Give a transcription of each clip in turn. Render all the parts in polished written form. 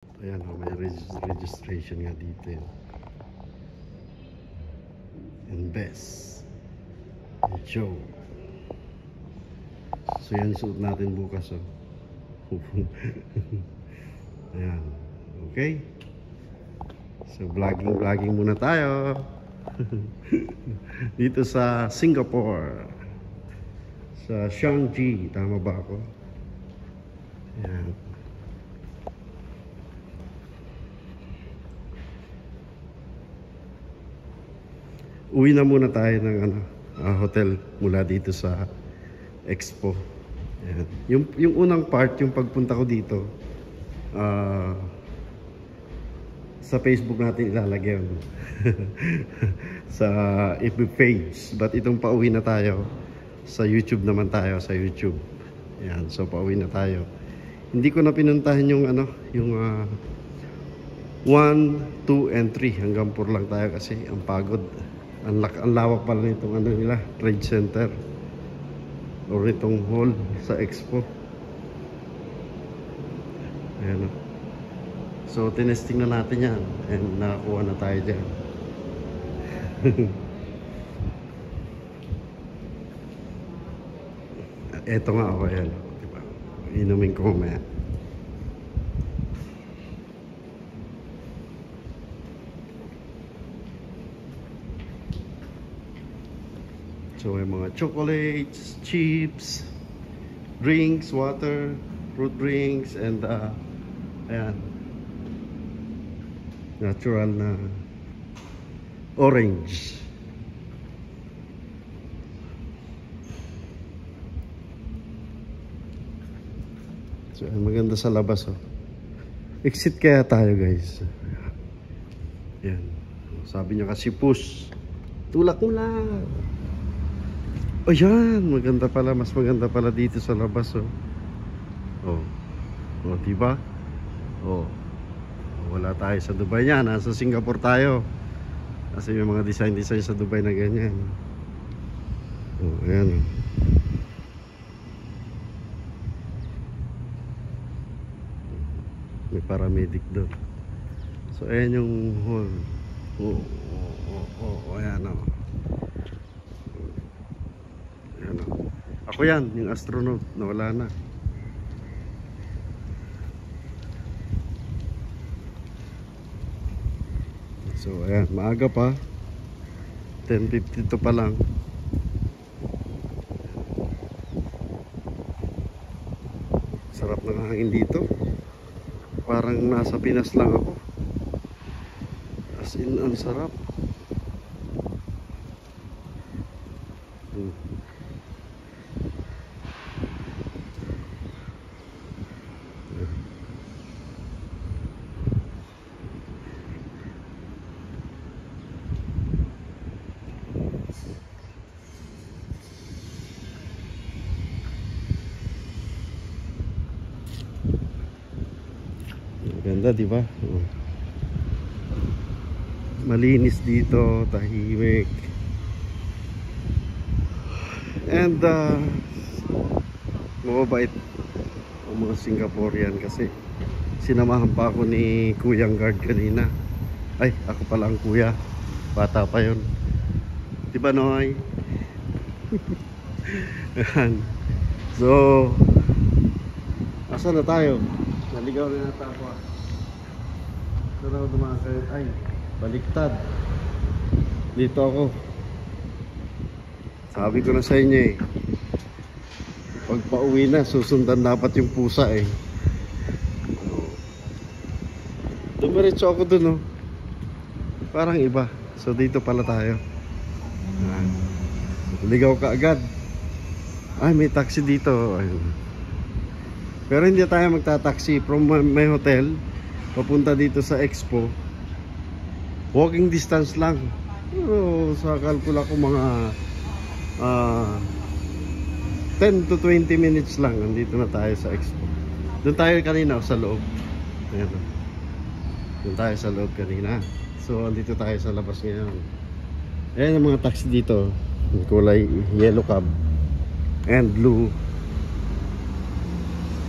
Ayan, may registration nga dito yun. Invest. Joe. So yan, suot natin bukas, oh. Ayan. Okay. So vlogging muna tayo. Dito sa Singapore. Sa Changi. Tama ba ako? Ayan. Uwi na muna tayo ng hotel mula dito sa Expo. Ayan. Yung unang part, yung pagpunta ko dito, sa Facebook natin ilalagay yun. Sa FB page. But itong pauwi na tayo, sa YouTube naman tayo, sa YouTube. Ayan, so pauwi na tayo. Hindi ko na pinuntahan yung yung 1, 2, and 3. Hanggang 4 lang tayo kasi ang pagod. Ang lawak pala nitong nila, Trade Center. O itong hall sa Expo. Ayan o. So, tinesting na natin yan. And nakakuha na tayo dyan. Eto nga ako, ayan. Diba? Inumin ko mamaya. So, may mga chocolates, chips, drinks, water, fruit drinks, and ayan. Natural na orange. So, maganda sa labas, oh. Exit kaya tayo, guys. Yan. Sabi niya kasi push. Tulak mo lang. Ayan, maganda pala. Mas maganda pala dito sa labas, oh. Oh. Oh, diba? Oh. Wala tayo sa Dubai yan. Nasa Singapore tayo. Kasi may mga design sa Dubai na ganyan. Oh, ayan. May paramedic doon. So, ayan yung hall. Ayan o. Ayan o. Ako yan, yung astronaut. Nawala na. So, ayan. Maaga pa. 10:52 pa lang. Sarap ng hangin dito. Parang nasa Pinas lang ako. As in, ang sarap. Ganda, di ba? Malinis dito, tahimik. And mababait ang mga Singaporean kasi sinamahan pa ako ni Kuyang Guard kanina. Ay, ako pala ang kuya. Bata pa yun. Di ba, Noy? So, asan na tayo? Naligaw na nata ako. Pero dumaan kayo. Ay, baliktad. Dito ako. Sabi ko na sa inyo eh. Pag pauwi na, susundan dapat yung pusa eh. Dumiretso ako dun, oh. Parang iba. So dito pala tayo. Ligaw ka agad. Ay, may taxi dito. Ayun. Pero hindi tayo magta-taxi from my hotel papunta dito sa Expo. Walking distance lang. Pero sa kalkula ko mga 10 to 20 minutes lang. Nandito na tayo sa Expo. Doon tayo kanina sa loob. Ayan. Doon tayo sa loob kanina. So andito tayo sa labas ngayon. Ayan ang mga taxi dito. Kulay yellow cab and blue.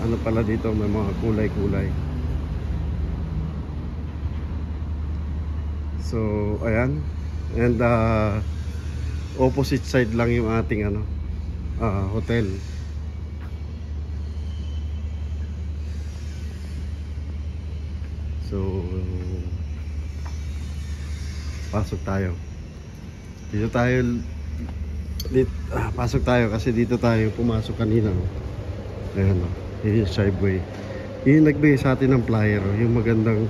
Ano pala dito, may mga kulay-kulay. So ayan, and opposite side lang yung ating ano, hotel. So pasok tayo. Pasok tayo kasi dito tayo pumasok kanina, no? Ayan, no? Yung Skyway. Yung nagbigay sa atin ng flyer, yung magandang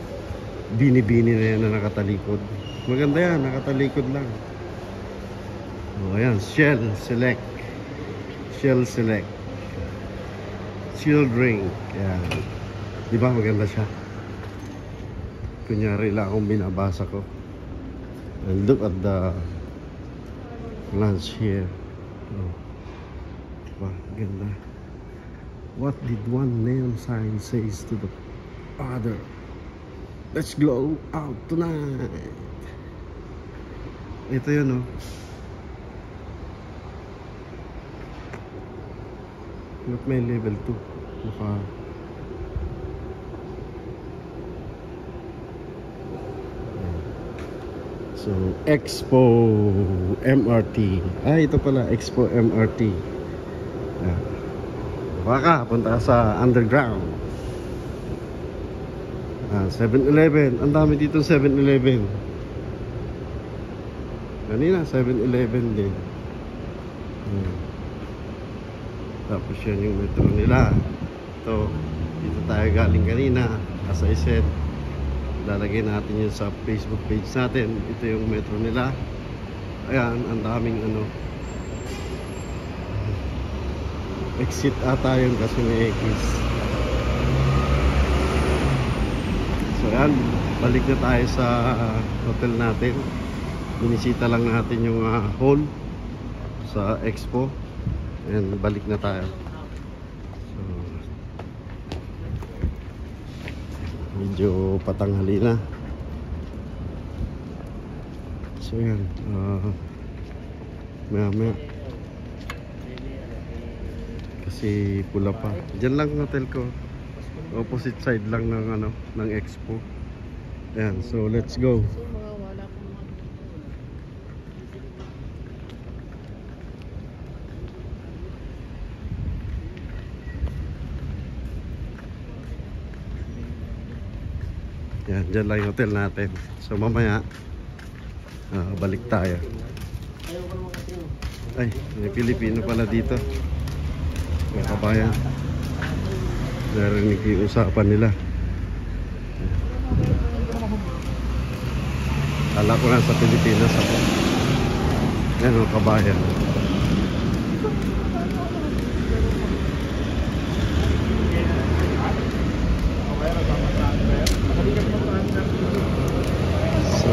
bini-bini na yan na nakatalikod. Maganda yan, nakatalikod lang. O, ayan, Shell Select. Shell Select. Chill drink. Ayan. Diba maganda siya? Kunyari lang akong binabasa ko. And look at the lunch here. Oh. Diba? Ganda. What did one neon sign says to the other? Let's go out tonight. Ito yun, oh. Look, may level 2. Maka so, Expo MRT. Ito pala, Expo MRT. Baka, punta sa underground. 7-Eleven. Ang dami dito 7-Eleven. Kanina, 7-Eleven din. Tapos yan yung metro nila. Ito, dito tayo galing kanina. As I said, lalagay natin yun sa Facebook page natin. Ito yung metro nila. Ayan, ang daming ano, exit ata yun kasi may X. So ayan, balik na tayo sa hotel natin. Binisita lang natin yung hall sa Expo. Ayan, balik na tayo. So medyo patanghali na. So yan, maya kasi pula pa. Diyan lang hotel ko. Opposite side lang ng ano, ng Expo. Ayan, so let's go. Yan, dyan lang yung hotel natin. So mamaya balik tayo. Ay, may Pilipino pala dito. Mga kabayan. Narinig yung usapan nila. Kala ko lang sa Pilipinas ako. Yan mga kabayan. So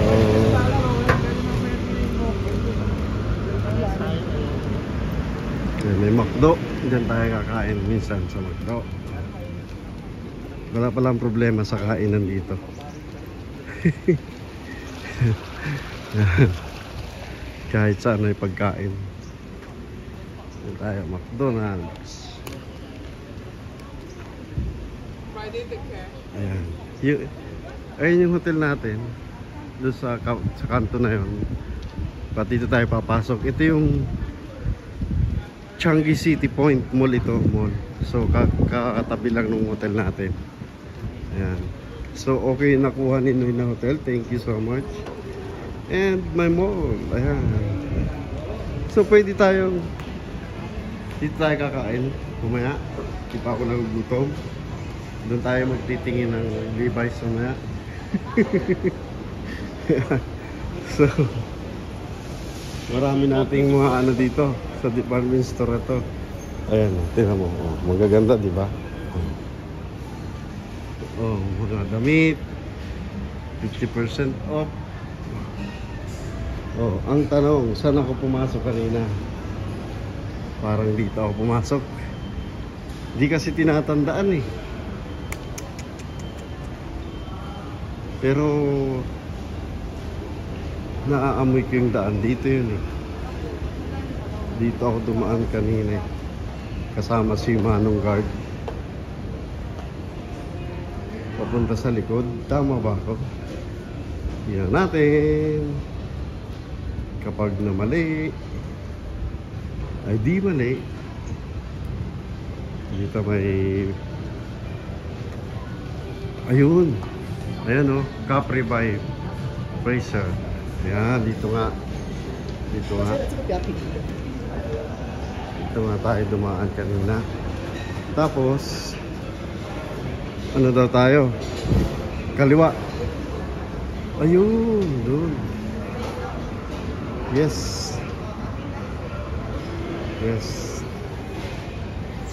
may McDo. Diyan tayo kakain minsan sa McDo. Wala palang problema sa kainan dito. Kahit saan ay pagkain. Diyan tayo, McDonald's. Ayan. Ayun yung hotel natin. Doon sa kanto na yun. Pati dito tayo papasok. Ito yung Changi City Point Mall ito. Mall. So kakatabi lang ng hotel natin. Ayan. So okay, nakuha ni Noy na hotel. Thank you so much. And my mall. Ayan. So pwede tayong dito tayo kakain. Kumaya. Di pa ako nagugutom. Doon tayo magtitingin ng Levi's mamaya. So marami nating mga ano dito sa department store ito. Ayan, tingnan mo. Oh, magaganda, di ba? Oh, mga damit. 50% off. Oh, ang tanong, saan ako pumasok kanina? Parang dito ako pumasok. Di kasi tinatandaan eh. Pero naaamoy ko yung daan. Dito yun eh. Dito ako dumaan kanina eh. Kasama si Manong Guard. Papunta sa likod. Tama ba ako? Tingnan natin. Kapag na mali, ay di mali. Dito may... Ayun. Ayan o. Capri by Fraser. Ayan, dito nga. Dito nga. Dito nga tayo dumaan kanina. Tapos, ano daw tayo? Kaliwa. Ayun, doon. Yes. Yes.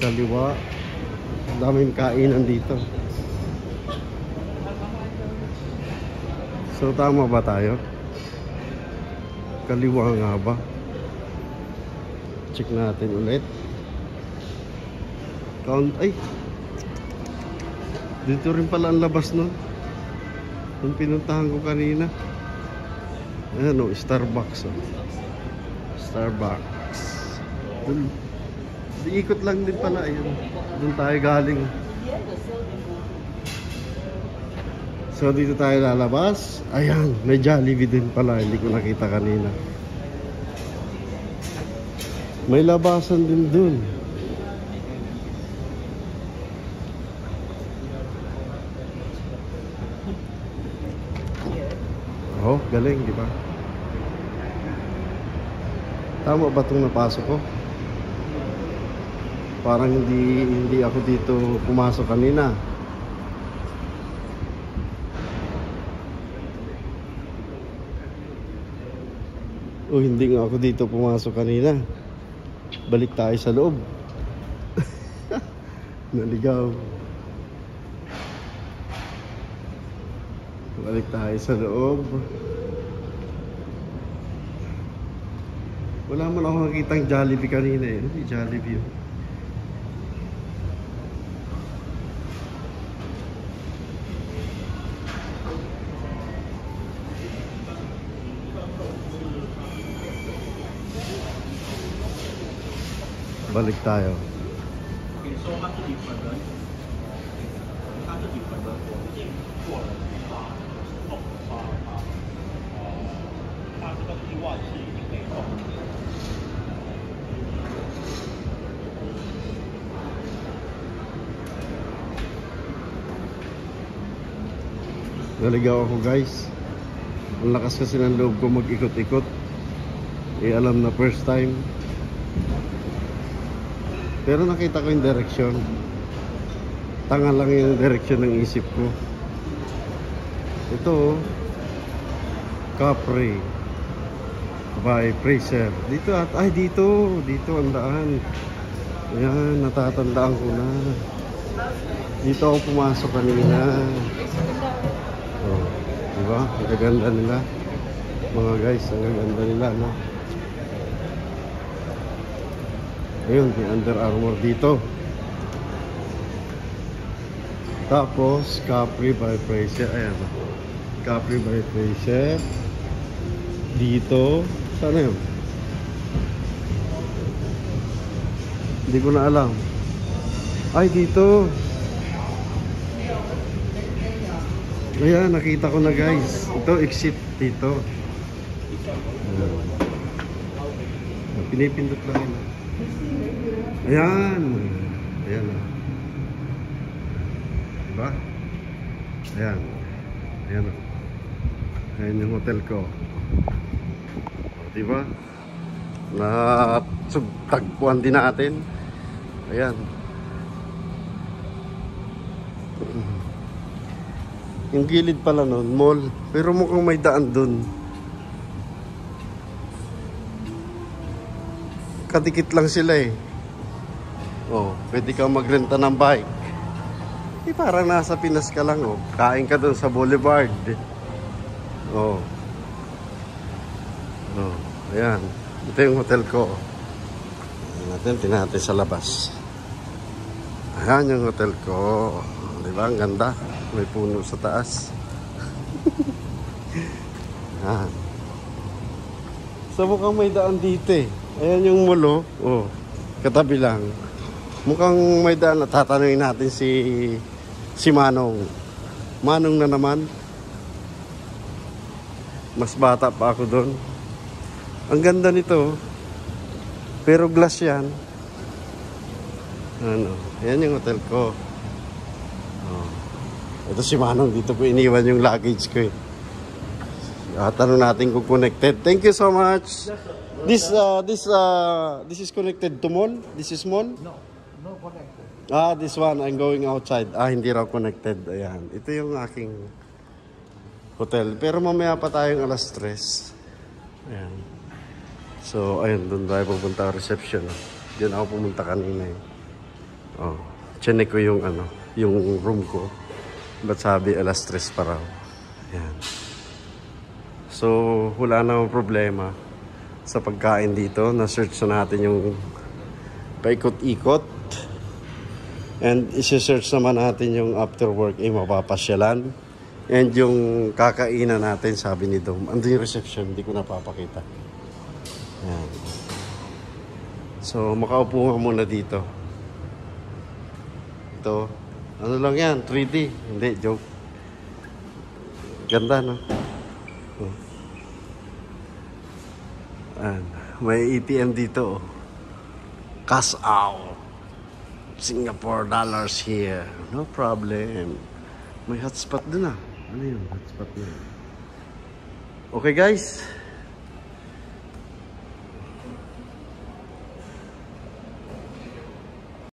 Kaliwa. Daming kainan dito. So, tama ba tayo? Kaliwa nga ba? Check natin ulit. Count. Ay! Dito rin pala ang labas nun. Yung pinuntahan ko kanina. Ayan o, Starbucks o. Starbucks. Dun. Ikot lang din pala. Ayun. Doon tayo galing. So dito tayo lalabas. Ayan, may Jollibee din pala. Hindi ko nakita kanina. May labasan din dun. Oh, galing, di ba? Tama ba itong napasok ko? Parang hindi ako dito pumasok kanina. O hindi nga ako dito pumasok kanina. Balik tayo sa loob. Naligaw. Balik tayo sa loob. Wala man ako nakitang Jollibee kanina eh. Hindi Jollibee yun. Balik tayo. Naligaw ako guys. Ang lakas kasi ng loob ko mag-ikot-ikot. Eh alam na first time. Pero nakita ko yung direksyon. Tanga lang yung direksyon ng isip ko. Ito Capri by Fraser. Dito at ay dito ang daan. Ayan, natatandaan ko na. Dito ako pumasok kanina. Oh, diba? Ang gaganda nila. Mga guys, ang gaganda nila, no? Ayun, may Under Armour dito. Tapos, Capri by Fraser. Ayan. Capri by Fraser. Dito. Sana yun? Hindi ko na alam. Ay, dito. Ayan, nakita ko na guys. Ito, exit dito. Ayan. Pinipindot lang yun. Ayan. Ayan. Diba? Ayan. Ayan. Ayan yung hotel ko. Diba? Natagpuan din natin. Ayan. Yung gilid pala nun, mall. Pero mukhang may daan dun. Kadikit lang sila eh. Oh, pwede kang magrenta ng bike. Eh, parang nasa Pinas ka lang, oh. Kain ka doon sa Boulevard. Oh. Oh, ayan. Ito yung hotel ko. Tingnan natin sa labas. Ayan yung hotel ko. Diba? Ang ganda. May puno sa taas. Ayan. So, mukhang may daan dito eh. Ayan yung mulo. Oh, katabi lang. Mukhang may daan. Tatanungin natin si Manong. Manong na naman. Mas bata pa ako doon. Ang ganda nito. Pero glass yan. Ano, yan yung hotel ko. Oh. Ito si Manong, dito ko iniwan yung luggage ko eh. Tanong natin kung connected. Thank you so much. This is connected to mall? This is mall? No connected. This one, I'm going outside. Hindi raw connected. Ayan. Ito yung aking hotel. Pero mamaya pa tayong alas 3. Ayan. So, ayun, doon tayo pupunta reception. Diyan ako pumunta kanina eh. Oh, chinek ko yung yung room ko. Ba't sabi alas 3 pa raw. Ayan. So, wala namang problema sa pagkain dito. Na-search na natin yung paikot-ikot. And isi-search naman natin yung after work mapapasyalan. And yung kakainan natin, sabi ni Dom. Andun yung reception, hindi ko napapakita. Ayan. So, makaupo nga muna dito. Ito, ano lang yan, 3D. Hindi, joke. Ganda, no? May ATM dito. Cash out. Singapore dollars here. No problem. May hotspot dun ah. Ano yun? Hotspot na yun. Okay guys.